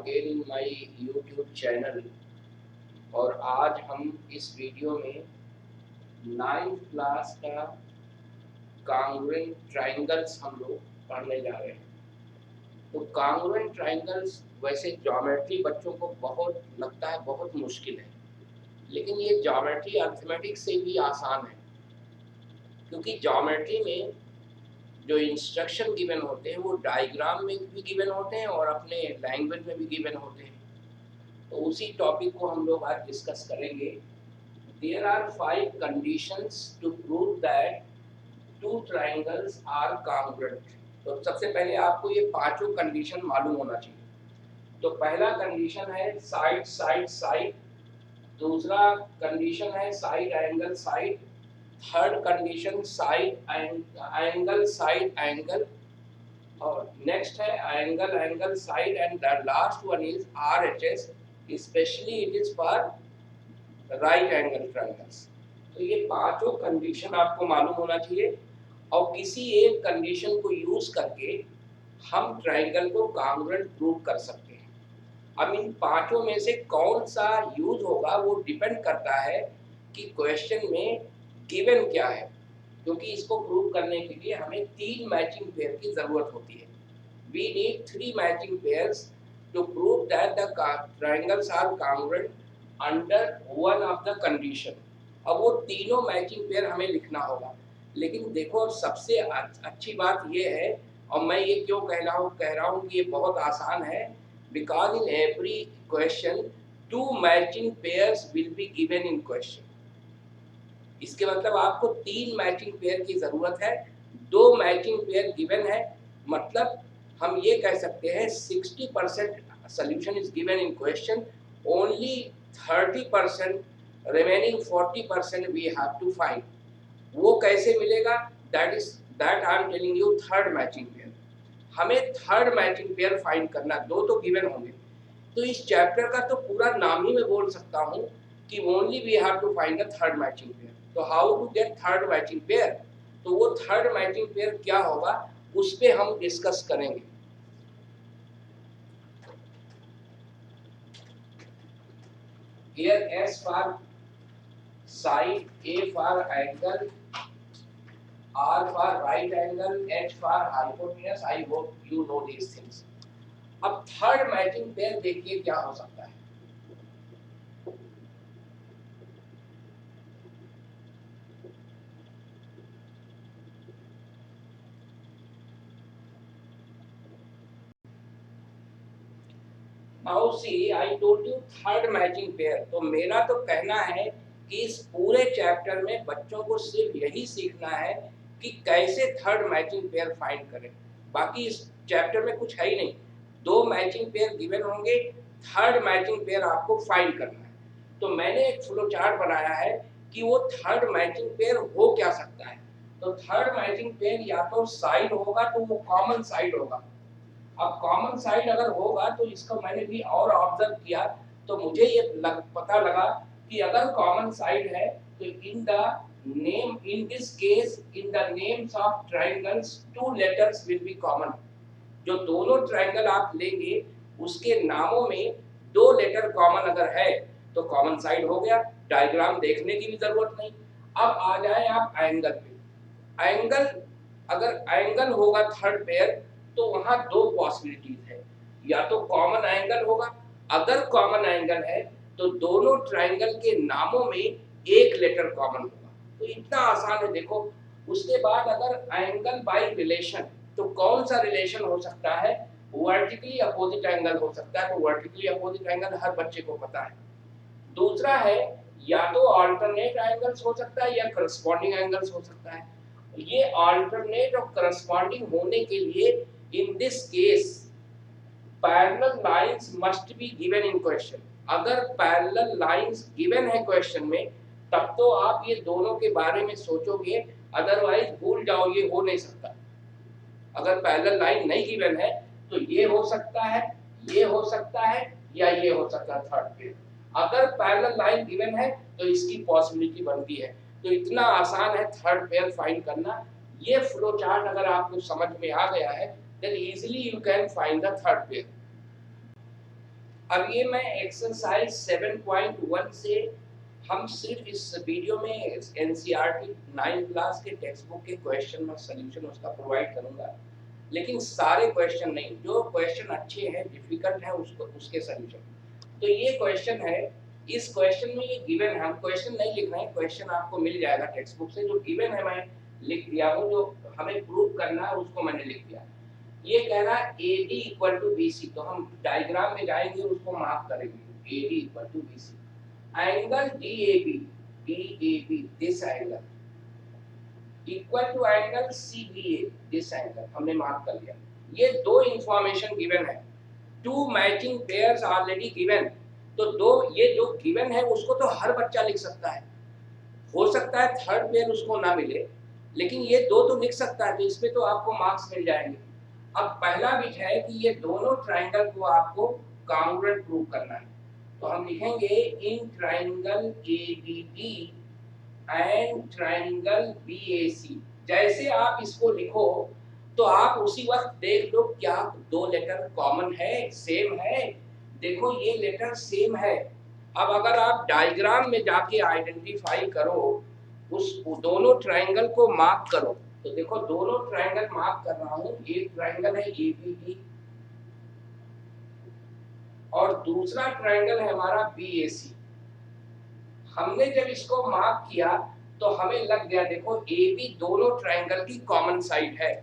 again in my YouTube channel और आज हम इस वीडियो में 9th क्लास का कांग्रुएंट ट्रायंगल्स हम लोग पढ़ने जा रहे हैं। तो कांग्रुएंट ट्रायंगल्स वैसे ज्योमेट्री बच्चों को बहुत लगता है बहुत मुश्किल है, लेकिन ये ज्योमेट्री अर्थमेटिक से भी आसान है, क्योंकि ज्योमेट्री में जो इंस्ट्रक्शन गिवन होते हैं वो डायग्राम में भी गिवन होते हैं और अपने लैंग्वेज में भी गिवन होते हैं। तो उसी टॉपिक को हम लोग आज डिस्कस करेंगे। There are 5 conditions to prove that two triangles are congruent. तो सबसे पहले आपको ये पांचों कंडीशन मालूम होना चाहिए। तो पहला कंडीशन है साइड साइड साइड, दूसरा कंडीशन है side angle side, third condition side angle side angle, और नेक्स्ट है angle angle side, and the last one is RHS, especially it is for right angle triangles। तो ये पांचों condition आपको मालूम होना चाहिए और किसी एक कंडीशन को यूज करके हम ट्रायंगल को कॉन्ग्रुएंट प्रूव कर सकते हैं। अब इन पांचों में से कौन सा यूज होगा वो डिपेंड करता है कि क्वेश्चन में गिवन क्या है, क्योंकि इसको प्रूव करने के लिए हमें 3 मैचिंग पेयर की जरूरत होती है। We need 3 matching pairs to prove that the triangles are congruent under one of the condition। अब वो तीनों मैचिंग पेयर हमें लिखना होगा। लेकिन देखो सबसे अच्छी बात ये है, और मैं ये क्यों कह रहा हूँ कि ये बहुत आसान है, because in every question 2 matching pairs will be given in question। इसके मतलब आपको 3 मैचिंग पेयर की जरूरत है, 2 मैचिंग पेयर गिवन है, मतलब हम ये कह सकते हैं 60% solution is given in question, only 30% remaining 40% we have to find। वो कैसे मिलेगा? that I am telling you third matching pair. हमें थर्ड मैचिंग पेयर फाइंड करना, 2 तो गिवन होंगे। तो इस चैप्टर का तो पूरा नाम ही मैं बोल सकता हूँ कि only we have to find the third matching pair। तो how to get third matching pair, तो वो थर्ड मैचिंग पेयर क्या होगा उस पे हम डिस्कस करेंगे। Here S for side, A for angle, R for right angle, H for hypotenuse। I hope you know these things। अब थर्ड मैचिंग पेयर देखिए क्या हो सकता है। Now see, I told you third matching pair. तो मेरा तो कहना है कि इस पूरे चैप्टर में बच्चों को सिर्फ यही सीखना है कि कैसे थर्ड मैचिंग पेयर फाइंड करें। बाकी इस चैप्टर में कुछ है ही नहीं। 2 मैचिंग पेयर गिवन होंगे, थर्ड मैचिंग पेयर आपको फाइंड करना है। तो मैंने एक फ्लो चार्ट बनाया है कि वो थर्ड मैचिंग पेयर हो क्या सकता है। तो थर्ड मैचिंग पेयर या तो साइड होगा, तो वो कॉमन साइड होगा। अब कॉमन साइड अगर होगा तो इसको मैंने भी और ऑब्जर्व किया, तो मुझे ये पता लगा कि अगर कॉमन साइड है तो in the name, in this case in the names of triangles 2 letters will be common. जो दोनों ट्रायंगल आप लेंगे उसके नामों में 2 लेटर कॉमन अगर है तो कॉमन साइड हो गया, डायग्राम देखने की भी जरूरत नहीं। अब आ जाए आप एंगल पे। एंगल, अगर एंगल होगा थर्ड पेयर तो वहां 2 पॉसिबिलिटीज है, या तो कॉमन एंगल होगा, अगर कॉमन एंगल है तो दोनों ट्रायंगल के नामों में एक लेटर कॉमन होगा। तो इतना आसान है देखो। उसके बाद अगर एंगल बाय रिलेशन, तो कौन सा रिलेशन हो सकता है? वर्टिकली अपोजिट एंगल हो सकता है। तो वर्टिकली अपोजिट एंगल हर बच्चे को पता है। दूसरा है या तो अल्टरनेट एंगल्स हो सकता है या करस्पॉन्डिंग एंगल्स हो सकता है। ये अल्टरनेट और करस्पॉन्डिंग होने के लिए in this case parallel lines must be given in question। अगर parallel lines given है क्वेश्चन में तब तो आप ये दोनों के बारे में सोचोगे, अदरवाइज भूल जाओ, ये हो नहीं सकता। अगर पैरेलल लाइन नहीं गिवन है तो ये हो सकता है, ये हो सकता है, या ये हो सकता है थर्ड पेयर। अगर पैरेलल लाइन गिवन है तो इसकी पॉसिबिलिटी बनती है। तो इतना आसान है थर्ड पेयर फाइंड करना। ये फ्लो चार्ट अगर आपको समझ में आ गया है then easily you can find the third pair। अब ये मैं एक्सरसाइज 7.1 से हम सिर्फ इस वीडियो में एनसीईआरटी 9 क्लास के टेक्स्ट बुक के क्वेश्चन में सॉल्यूशन उसका प्रोवाइड करूंगा, लेकिन सारे क्वेश्चन नहीं, जो क्वेश्चन अच्छे हैं डिफिकल्ट है उसको उसके सॉल्यूशन। तो ये क्वेश्चन है, इस क्वेश्चन में ये गिवन है, हम क्वेश्चन नहीं लिख रहे हैं, क्वेश्चन आपको मिल जाएगा टेक्स्ट बुक से, जो गिवन है मैं लिख दिया हूँ, जो हमें प्रूव करना है उसको मैंने लिख दिया। ये कह रहा है AD इक्वल टू BC, तो हम डायग्राम में जाएंगे उसको मार्क करेंगे। AD equal to BC, angle DAB this angle equal to angle CBA this angle हमने मार्क कर लिया। ये दो इंफॉर्मेशन गिवन है, two matching pairs already given, तो दो ये जो गिवन है उसको तो हर बच्चा लिख सकता है, हो सकता है थर्ड पेयर उसको ना मिले, लेकिन ये दो तो लिख सकता है, तो इसमें तो आपको मार्क्स मिल जाएंगे। अब पहला बिट है कि ये दोनों ट्राइंगल को आपको कॉन्ग्रुएंट प्रूव करना है, तो हम लिखेंगे in triangle ABD and triangle BAC। जैसे आप इसको लिखो तो आप उसी वक्त देख लो क्या दो लेटर कॉमन है, सेम है। देखो ये लेटर सेम है। अब अगर आप डायग्राम में जाके आइडेंटिफाई करो, उस दोनों ट्राइंगल को मार्क करो, तो देखो दोनों ट्राइंगल मार्क कर रहा हूं, एक ट्राइंगल है ABD और दूसरा ट्राइंगल है हमारा BAC। हमने जब इसको मार्क किया तो हमें लग गया, देखो AB दोनों ट्राइंगल की कॉमन साइड है,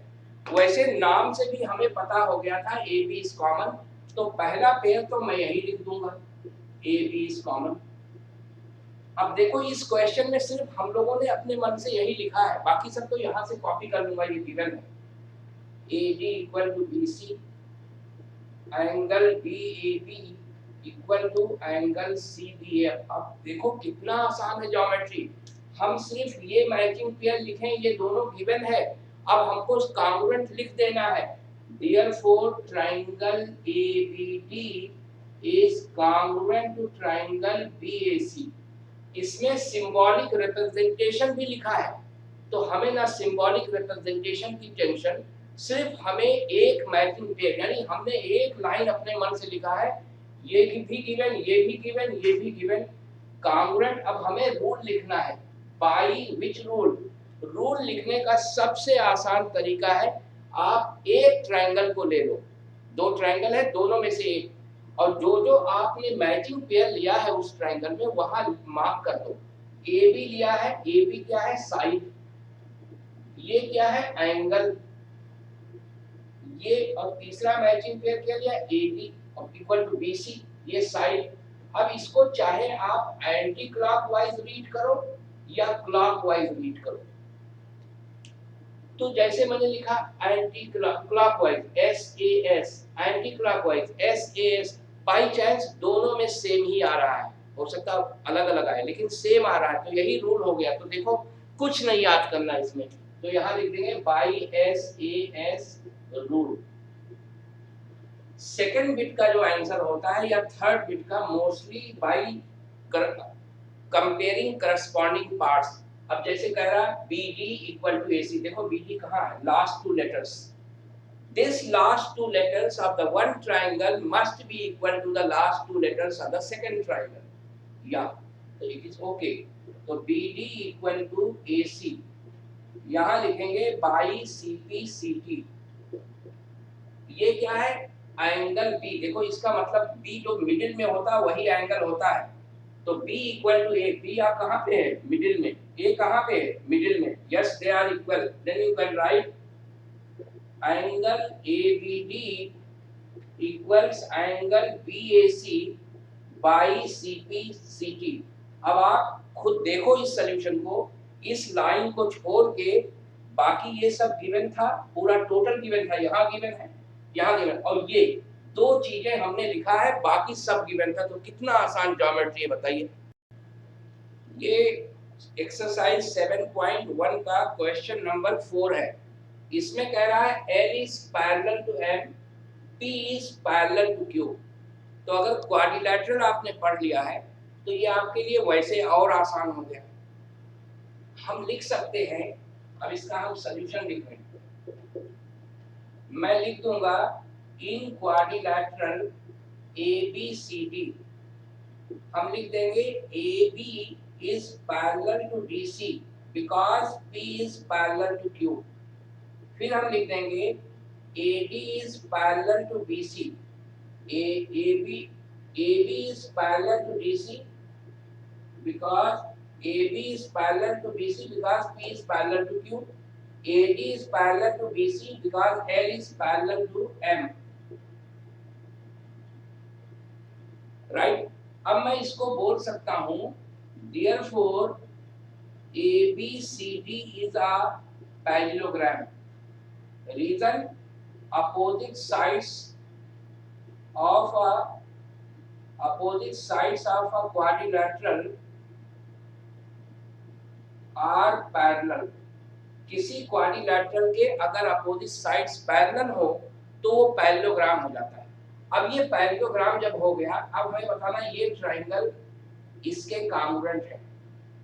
वैसे नाम से भी हमें पता हो गया था AB इज कॉमन, तो पहला पेयर तो मैं यही लिख दूंगा, AB इज कॉमन। अब देखो इस क्वेश्चन में सिर्फ हम लोगों ने अपने मन से यही लिखा है, बाकी सब तो यहाँ से कॉपी कर लूंगा, ये गिवन है। AD equal to BC, angle BAB equal to angle CBA। अब देखो कितना आसान है ज्योमेट्री, हम सिर्फ ये मैचिंग पेयर लिखें, ये दोनों गिवन है, अब हमको कॉन्ग्रुएंट लिख देना है। Therefore triangle ABD is congruent to triangle BAC। इसमें सिंबॉलिक रिप्रेजेंटेशन भी लिखा है, तो हमें ना सिंबॉलिक रिप्रेजेंटेशन की टेंशन, सिर्फ हमें एक मैचिंग पेयर, यानी हमने एक लाइन अपने मन से लिखा है, ये भी गिवन, ये भी गिवन, ये भी गिवन, कॉन्ग्रुएंट। अब हमें रूल लिखना है, बाय विच रूल। रूल लिखने का सबसे आसान तरीका है, आप एक ट्रायंगल को ले लो, दो ट्रायंगल है दोनों में से एक, और जो जो आपने मैचिंग पेयर लिया है उस ट्रायंगल में वहां मार्क कर दो। ए बी लिया है, ए बी क्या है साइड, ये क्या है एंगल, ये, और तीसरा मैचिंग पेयर क्या लिया ए बी और इक्वल टू बी सी, ये साइड। अब इसको चाहे आप एंटी क्लॉकवाइज रीड करो या क्लॉकवाइज रीड करो, तो जैसे मैंने लिखा anti clockwise SAS, anti clockwise SAS, by chance दोनों में सेम ही आ रहा है, हो सकता है अलग अलग आए लेकिन सेम आ रहा है, तो यही रूल हो गया। तो देखो कुछ नहीं याद करना इसमें, तो यहाँ लिख देंगे by SAS rule. Second bit का जो आंसर होता है या थर्ड बिट का, mostly by comparing corresponding parts. अब जैसे कह रहा है BD इक्वल टू AC, देखो BD कहाँ है, last two letters, this last two letters of the one triangle must be equal to the last two letters of the second triangle, yeah, so it is okay। तो BD equal to AC, यहाँ लिखेंगे by CP CT, ये क्या है angle B, देखो इसका मतलब B जो मिडिल में होता है वही एंगल होता है, तो B equal to A, B आप कहाँ पे है मिडिल में, A कहाँ पे है मिडिल में, yes they are equal, then you can write angle ABD equals angle BAC by CP CT। अब आप खुद देखो इस सॉल्यूशन को, इस लाइन को छोड़ के बाकी ये सब गिवन था, पूरा टोटल गिवन था, यहाँ गिवन है, यहाँ गिवन, और ये दो चीजें हमने लिखा है, बाकी सब गिवन था। तो कितना आसान ज्योमेट्री है बताइए। ये एक्सरसाइज 7.1 का क्वेश्चन नंबर 4 है, इसमें कह रहा है L is parallel to M, P is parallel to Q। तो अगर क्वाड्रिलेटरल आपने पढ़ लिया है तो ये आपके लिए वैसे और आसान हो गया, हम लिख सकते हैं। अब इसका हम सॉल्यूशन लिख रहे हैं, मैं लिख दूंगा in quadrilateral A B C D, हम लिख देंगे A B is parallel to D C because P is parallel to Q. फिर हम लिख देंगे A D is parallel to B C, A B is parallel to D C because AB is parallel to BC because P is parallel to Q. AD is parallel to BC because L is parallel to M. Right? अब मैं इसको बोल सकता हूँ therefore ABCD is a parallelogram. Reason, opposite sides of a quadrilateral are parallel. किसी quadrilateral के अगर opposite sides parallel हो तो वो पैरेललोग्राम हो जाता है। अब ये पैरेललोग्राम जब हो गया, अब हमें बताना ये ट्रायंगल इसके कांग्रुएंट है,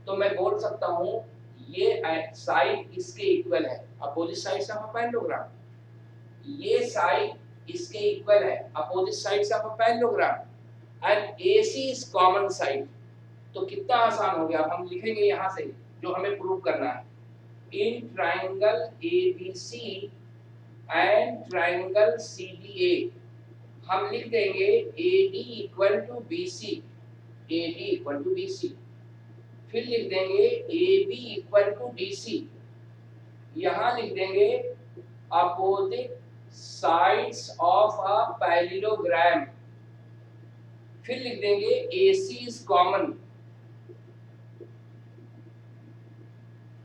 तो मैं बोल सकता हूँ ये साइड इसके इक्वल है, opposite sides of a parallelogram, ये साइड इसके इक्वल है, opposite sides of a parallelogram, and AC is common side. तो कितना आसान हो गया। अब हम लिखेंगे यहाँ से जो हमें प्रूव करना है, in triangle ABC and triangle CDA हम लिख देंगे AD equal to BC, AD equal to BC, फिर लिख देंगे AB इक्वल टू DC, यहाँ लिख देंगे opposite sides of a parallelogram, फिर लिख देंगे AC इज कॉमन।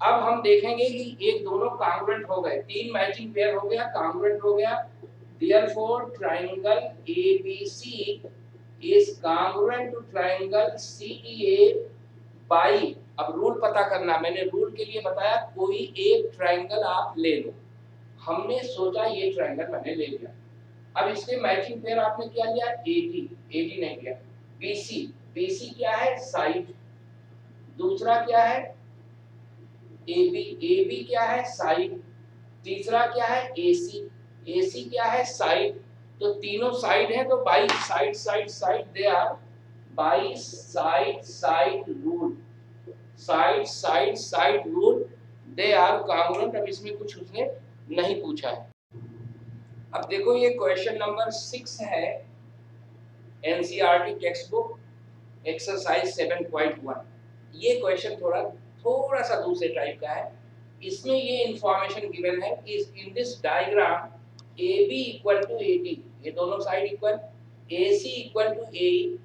अब हम देखेंगे कि एक दोनों कांग्रुएंट हो गए, तीन मैचिंग पेयर हो गया, कांग्रुएंट हो गया, therefore triangle ABC is congruent to triangle CDA by, अब रूल पता करना, मैंने रूल के लिए बताया कोई एक ट्रायंगल आप ले लो, हमने सोचा ये ट्रायंगल मैंने ले लिया, अब इसके मैचिंग पेयर आपने क्या लिया, AD नहीं लिया, BC क्या है, साइड, दूसरा क्या है AB क्या है, साइड, तीसरा क्या है, AC क्या है, साइड। तो तीनों साइड है तो by side they are by side rule they are congruent. अब इसमें कुछ उसने नहीं पूछा है। अब देखो ये क्वेश्चन नंबर 6 है NCERT टेक्स्ट बुक एक्सरसाइज 7.1। ये क्वेश्चन थोड़ा सा दूसरे टाइप का है। इसमें ये इंफॉर्मेशन गिवन है कि in this diagram AB equal to AD, ये दोनों side equal, AC equal to AE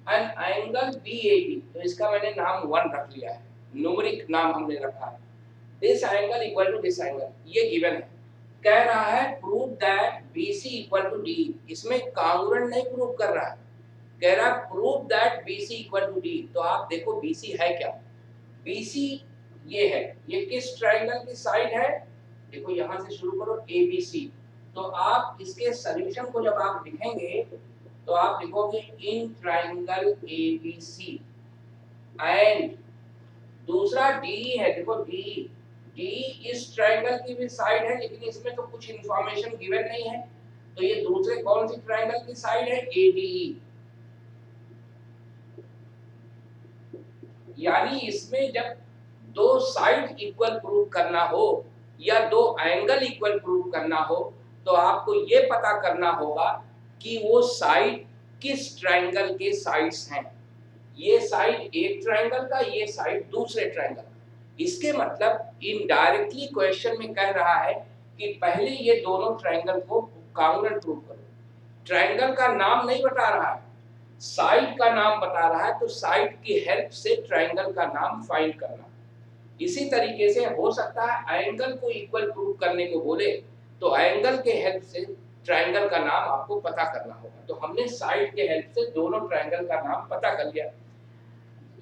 and angle BAD, तो इसका मैंने नाम 1 रख लिया है, न्यूमेरिक नाम हमने रखा है। This angle equal to this angle, ये गिवन है। कह रहा है prove that BC equal to DE, इसमें कांग्रुएंट नहीं प्रूव कर रहा है, कह रहा है prove that BC equal to DE। तो आप देखो BC है क्या, BC ये है, ये किस ट्रायंगल की साइड है, देखो यहां से शुरू करो ABC, तो आप इसके सॉल्यूशन को जब आप लिखेंगे तो आप लिखोगे इन ट्रायंगल ABC एंड दूसरा DE है, देखो DE इस ट्रायंगल की भी साइड है, लेकिन इसमें तो कुछ इंफॉर्मेशन गिवन नहीं है, तो ये दूसरे कौन सी ट्रायंगल की साइड है, ADE। यानी इसमें जब दो साइड इक्वल प्रूव करना हो या दो एंगल इक्वल प्रूव करना हो तो आपको ये पता करना होगा कि वो साइड किस ट्रायंगल के साइड्स हैं। ये साइड एक ट्रायंगल का, ये साइड दूसरे ट्रायंगल का। इसके मतलब इनडायरेक्टली क्वेश्चन में कह रहा है कि पहले ये दोनों ट्रायंगल को कांग्रुएंट प्रूव करो। ट्रायंगल का नाम नहीं बता रहा है, साइड का नाम बता रहा है, तो साइड की हेल्प से ट्रायंगल का नाम फाइंड करना। इसी तरीके से हो सकता है एंगल को इक्वल प्रूव करने को बोले तो एंगल के हेल्प से ट्रायंगल का नाम आपको पता करना होगा। तो हमने साइड के हेल्प से दोनों ट्रायंगल का नाम पता कर लिया।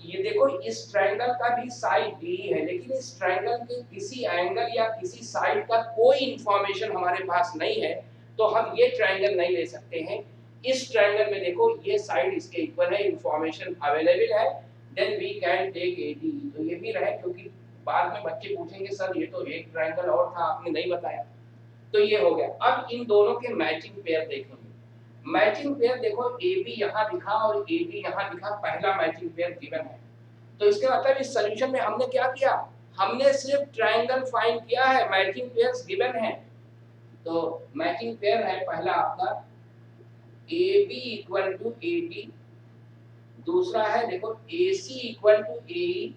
ये देखो इस ट्रायंगल का भी साइड D है, लेकिन इस ट्रायंगल के किसी एंगल या किसी साइड का कोई इंफॉर्मेशन हमारे पास नहीं है, तो हम ये ट्रायंगल नहीं ले सकते हैं। इस ट्रायंगल में देखो ये साइड इसके इक्वल है, इंफॉर्मेशन अवेलेबल है, then we can take AD। तो ये भी रहे, क्योंकि बाद में बच्चे पूछेंगे सर ये तो एक ट्रायंगल और था आपने नहीं बताया, तो ये हो गया। अब इन दोनों के मैचिंग पेयर देखेंगे। मैचिंग पेयर देखो ए बी यहाँ दिखा और ए बी यहाँ दिखा, पहला मैचिंग पेयर गिवन है। तो इसके मतलब इस सॉल्यूशन में हमने क्या किया, हमने सिर्फ ट्रायंगल फाइंड किया है, मैचिंग पेयर्स गिवन है। तो मैचिंग पेयर है पहला आपका A B equal to A D, दूसरा है देखो ए सी इक्वल टू ए,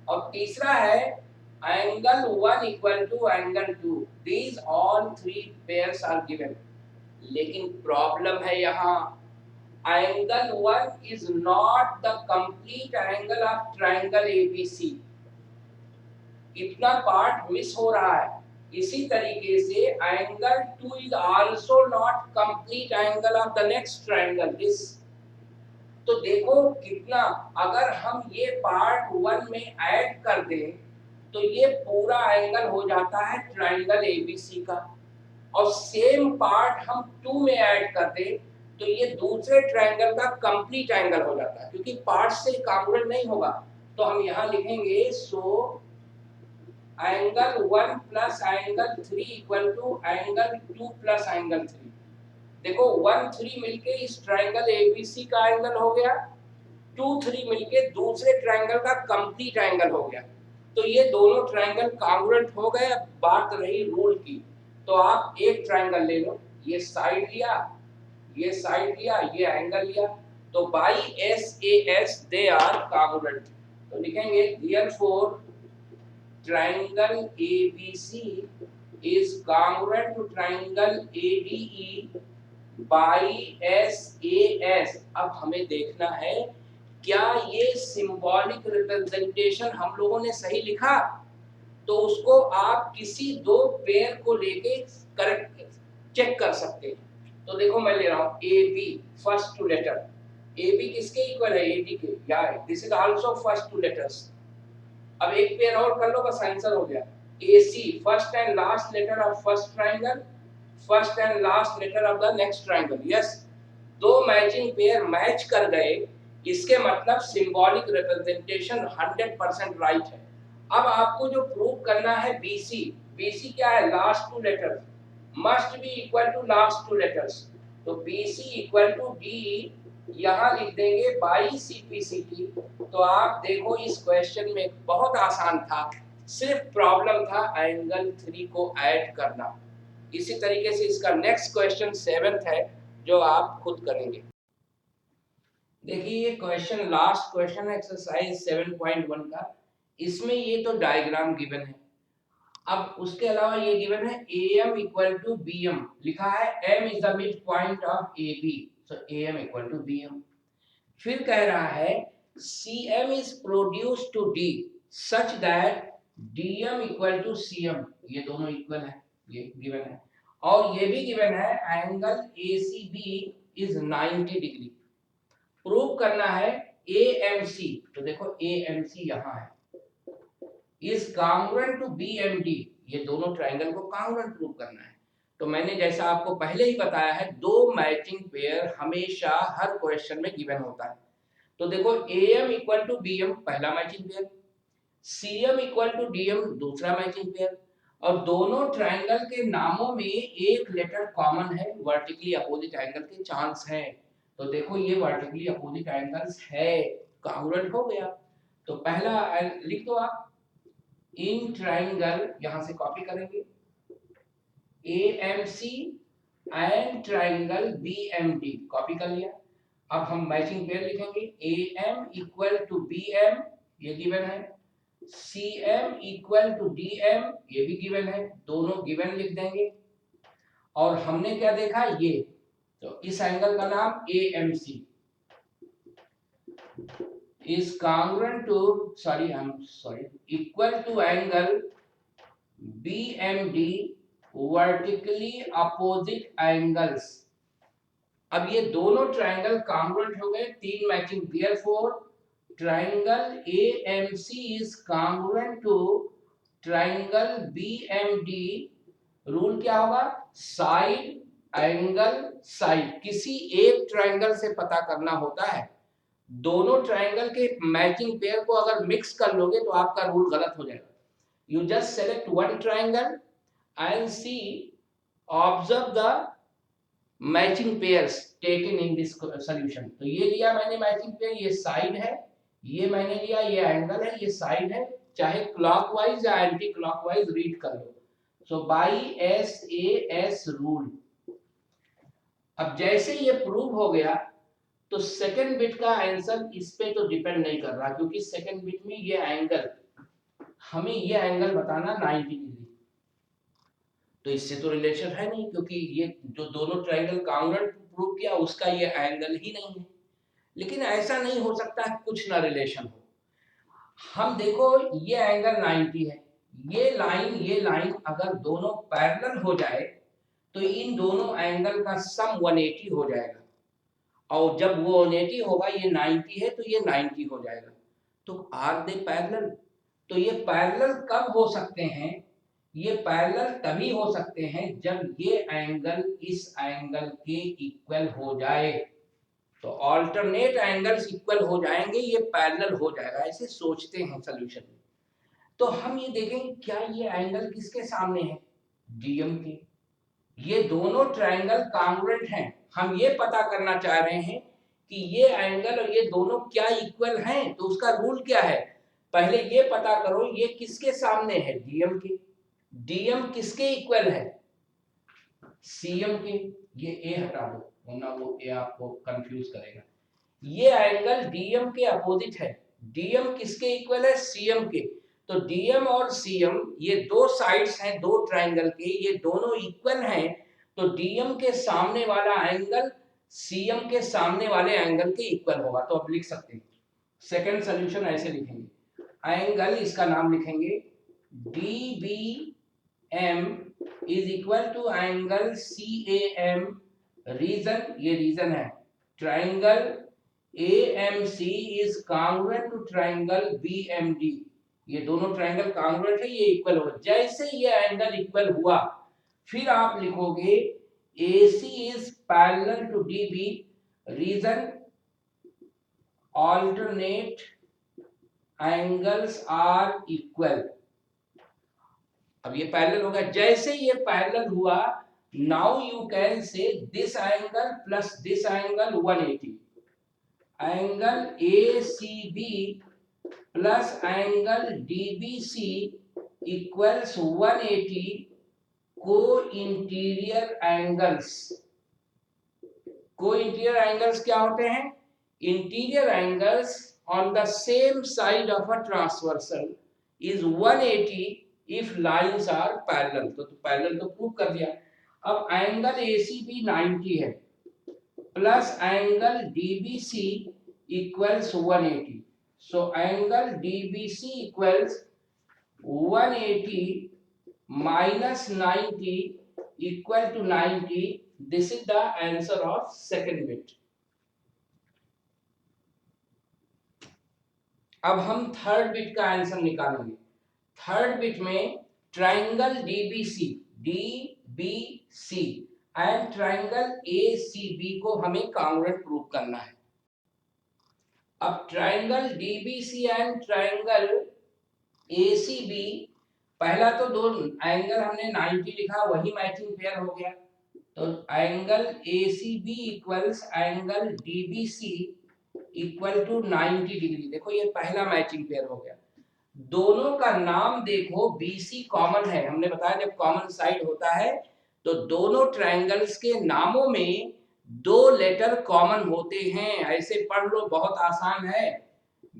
और तीसरा है angle 1 equal to angle 2। These all three pairs are given. लेकिन प्रॉब्लम है यहाँ, angle 1 is not the complete angle of triangle A B C. इतना पार्ट मिस हो रहा है। इसी तरीके से angle 2 is also not complete angle of the next triangle this. तो देखो कितना, अगर हम ये पार्ट 1 में ऐड कर दें तो ये पूरा एंगल हो जाता है ट्रायंगल एबीसी का, और सेम पार्ट हम 2 में ऐड कर दें तो ये दूसरे ट्रायंगल का कंप्लीट एंगल हो जाता है, क्योंकि पार्ट से कांग्रुएंट नहीं होगा। तो हम यहाँ लिखेंगे so angle 1 plus angle 3 equal to angle 2 plus angle 3। देखो 1 3 मिलके इस ट्रायंगल एबीसी का एंगल हो गया, 2 3 मिलके दूसरे ट्रायंगल का कंप्लीट एंगल हो गया। तो ये दोनों ट्रायंगल कांग्रुएंट हो गए। बात रही रूल की, तो आप एक ट्रायंगल ले लो, ये साइड लिया, ये साइड लिया, ये एंगल लिया, तो by S A S they are congruent. तो लिखेंगे therefore triangle ABC is congruent to triangle ADE by SAS। अब हमें देखना है क्या ये सिंबॉलिक रिप्रेजेंटेशन हम लोगों ने सही लिखा, तो उसको आप किसी दो पेयर को लेके करेक्ट चेक कर सकते हैं। तो देखो मैं ले रहा हूँ A B, first two letter A B किसके इक्वल है, ए डी के, या this is also first two letters. अब एक पेयर और कर लो, बस आंसर हो गया। AC first and last letter of first triangle, first and last letter of the next triangle. Yes, दो मैचिंग पेयर मैच कर गए, इसके मतलब सिंबॉलिक रिप्रेजेंटेशन 100% राइट है। अब आपको जो प्रूव करना है BC, BC क्या है, last two letters, must be equal to last two letters. तो BC इक्वल टू D यहाँ लिख देंगे बाई CPCT। तो आप देखो इस क्वेश्चन में बहुत आसान था, सिर्फ प्रॉब्लम था एंगल 3 को ऐड करना। इसी तरीके से इसका नेक्स्ट क्वेश्चन 7th है जो आप खुद करेंगे। देखिए ये क्वेश्चन लास्ट क्वेश्चन है एक्सरसाइज 7.1 का। इसमें ये तो डायग्राम गिवन है, अब उसके अलावा ये गिवन है AM इक्वल टू BM, लिखा है M is the mid point of AB, so AM equal to BM। फिर कह रहा है CM is produce to D such that DM equal to CM, ये दोनों इक्वल है, ये गिवन है। और ये भी गिवन है angle ACB is 90 degree. Prove करना है AMC, तो देखो AMC यहाँ है, इज कांग्रुएंट टू BMD, ये दोनों ट्रायंगल को कांग्रुएंट प्रूव करना है। तो मैंने जैसा आपको पहले ही बताया है, दो मैचिंग पेयर हमेशा हर क्वेश्चन में गिवन होता है। तो देखो AM इक्वल टू BM पहला matching pair, CM equal to DM दूसरा मैचिंग पेयर, और दोनों ट्रायंगल के नामों में एक लेटर कॉमन है, वर्टिकली अपोजिट एंगल के चांस है। तो देखो ये वर्टिकली अपोजिट एंगल्स है, कांग्रुएंट हो गया। तो पहला लिख दो आप, इन ट्रायंगल, यहां से कॉपी करेंगे, AMC and triangle BMD, copy कर लिया। अब हम मैचिंग पेयर लिखेंगे, AM इक्वल टू BM, ये गिवन है, CM इक्वल टू DM, ये भी गिवन है, दोनों गिवन लिख देंगे। और हमने क्या देखा, ये, तो इस एंगल का नाम AMC is congruent to equal to angle BMD vertically opposite angles। अब ये दोनों ट्रायंगल कांग्रुएंट हो गए, तीन matching pair, four triangle AMC is congruent to triangle BMD। Rule क्या होगा, साइड एंगल साइड, किसी एक ट्रायंगल से पता करना होता है। दोनों ट्रायंगल के मैचिंग पेयर को अगर मिक्स कर लोगे तो आपका रूल गलत हो जाएगा। You just select one triangle and see, observe the matching pairs taken in this solution. तो ये लिया मैंने मैचिंग पेयर, ये साइड है, ये मैंने लिया, ये एंगल है, ये साइड है, चाहे क्लॉकवाइज या एंटी क्लॉकवाइज रीड कर लो। So by SAS rule. अब जैसे ये प्रूव हो गया तो सेकंड बिट का आंसर इस पे तो डिपेंड नहीं कर रहा, क्योंकि सेकंड बिट में ये एंगल, हमें ये एंगल बताना 90 डिग्री, तो इससे तो रिलेशन है नहीं, क्योंकि ये जो दोनों ट्रायंगल कांग्रुएंट प्रूव किया उसका ये एंगल ही नहीं है। लेकिन ऐसा नहीं हो सकता कुछ ना रिलेशन हो। हम देखो ये एंगल 90 है, ये लाइन अगर दोनों पैरेलल हो जाए तो इन दोनों एंगल का सम 180 हो जाएगा, और जब वो 180 होगा, ये 90 है तो ये 90 हो जाएगा। तो आर दे पैरेलल? तो ये पैरेलल कब हो सकते हैं? ये पैरेलल तभी हो सकते हैं जब ये एंगल इस एंगल के इक्वल हो जाए। तो ऑल्टरनेट एंगल्स इक्वल हो जाएंगे, ये पैरेलल हो जाएगा, ऐसे सोचते हैं सॉल्यूशन में। तो हम ये देखेंगे क्या ये एंगल किसके सामने है? डीएम के। ये दोनों ट्रायंगल कांग्रुएंट हैं। हम ये पता करना चाह रहे हैं कि ये एंगल और ये दोनों क्या इक्वल हैं। तो उसका रूल क्या है? पहले ये पता करो ये किसके सामने है? डीएम के। डीएम किसके इक्वल है? सीएम के। ये ए हटा दो वरना वो ए आपको कंफ्यूज करेगा। ये एंगल डीएम के अपोजिट है। डीएम किसके इक्वल है? सीएम के। तो डीएम और सीएम ये दो साइड्स हैं दो ट्रायंगल के, ये दोनों इक्वल हैं। तो डीएम के सामने वाला एंगल सीएम के सामने वाले एंगल के इक्वल होगा। तो अब लिख सकते हैं सेकंड सॉल्यूशन ऐसे लिखेंगे, एंगल इसका नाम लिखेंगे DBM is equal to angle CAM। Reason, ये रीजन है, triangle AMC is congruent to triangle BMD। ये दोनों ट्रायंगल कांग्रुएंट है, ये इक्वल हो। जैसे ये एंगल इक्वल हुआ फिर आप लिखोगे AC is parallel to DB। Reason, alternate angles are equal। अब ये पैरेलल हो गया। जैसे ये पैरेलल हुआ, now you can say this angle plus this angle 180। Angle ACB plus angle DBC equals 180 co interior angles. Co interior angles क्या होते हैं? Interior angles on the same side of a transversal is 180 if lines are parallel. तो parallel तो prove कर दिया। अब angle ACB 90 है plus angle DBC equals 180। So angle DBC equals 180 minus 90 equal to 90. This is the answer of second bit. अब हम third bit का answer निकालेंगे। थर्ड बिट में triangle DBC and triangle ACB को हमें कांग्रुएंट प्रूव करना है। अब triangle DBC and triangle ACB, पहला तो दो एंगल हमने 90 लिखा, वही मैचिंग पेयर हो गया। तो angle ACB equals angle DBC equal to 90 degree. देखो ये पहला मैचिंग पेयर हो गया। दोनों का नाम देखो, BC कॉमन है। हमने बताया जब कॉमन साइड होता है तो दोनों ट्रायंगल्स के नामों में दो लेटर कॉमन होते हैं। ऐसे पढ़ लो, बहुत आसान है।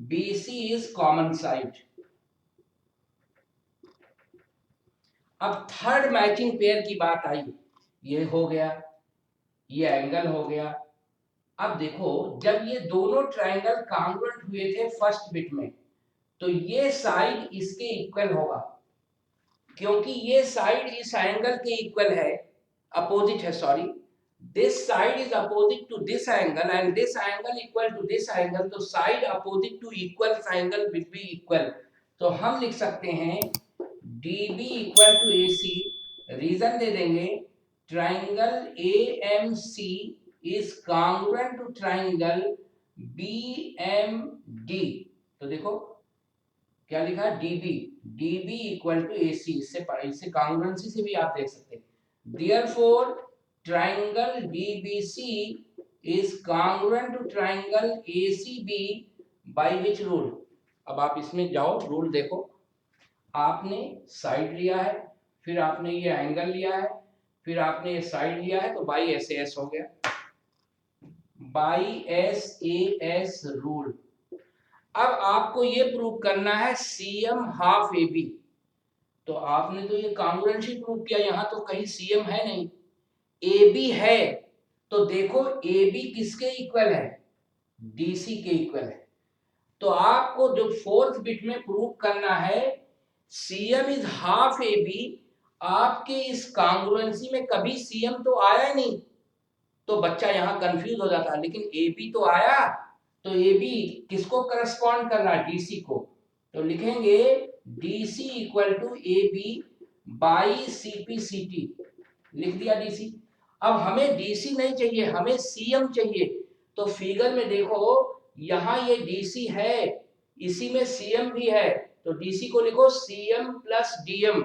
BC is common side. अब थर्ड मैचिंग पेयर की बात आई, ये हो गया, ये एंगल हो गया। अब देखो जब ये दोनों ट्रायंगल कांग्रुएंट हुए थे फर्स्ट बिट में, तो ये साइड इसके इक्वल होगा, क्योंकि ये साइड इस एंगल के इक्वल है, अपोजिट है, sorry. This side is opposite to this angle and this angle equal to this angle, तो side opposite to equal angle will be equal। तो हम लिख सकते हैं DB equal to AC। Reason दे देंगे, triangle AMC is congruent to triangle BMD। तो देखो क्या लिखा, DB इक्वल टू AC। इससे कांग्रुएंसी से भी आप देख सकते हैं therefore triangle DBC is congruent to triangle ACB by which rule? अब आप इसमें जाओ, रूल देखो। आपने साइड लिया है, फिर आपने ये एंगल लिया है, फिर आपने ये साइड लिया है, तो बाई एस एस हो गया, बाई एस एस रूल। अब आपको ये प्रूव करना है सीएम हाफ ए बी। तो आपने तो ये कांग्रुएंसी प्रूव किया, यहां तो कहीं सीएम है नहीं, ए बी है। तो देखो ए बी किसके इक्वल है? डीसी के इक्वल है। तो आपको जो फोर्थ बिट में प्रूव करना है C M is half A B, आपके इस कांग्रुएंसी में कभी सीएम तो आया नहीं, तो बच्चा यहां कंफ्यूज हो जाता है, लेकिन ए बी तो आया। तो ए बी किसको करस्पॉन्ड कर रहा है? डीसी को। तो लिखेंगे D C equal to A B by C P C T, लिख दिया डीसी। अब हमें डीसी नहीं चाहिए, हमें सीएम चाहिए। तो फिगर में देखो यहां ये डीसी है, इसी में सीएम भी है, तो डीसी को लिखो सीएम प्लस डीएम।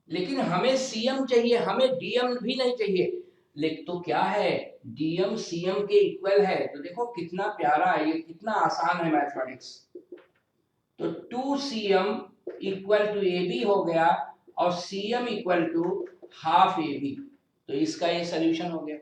लेकिन हमें सीएम चाहिए, हमें डीएम भी नहीं चाहिए। लिख तो क्या है, डीएम सीएम के इक्वल है। तो देखो कितना प्यारा है ये, कितना आसान है मैथमेटिक्स। तो 2cm equal to A B हो गया, और cm equal to half A B. तो इसका ये सोल्यूशन हो गया।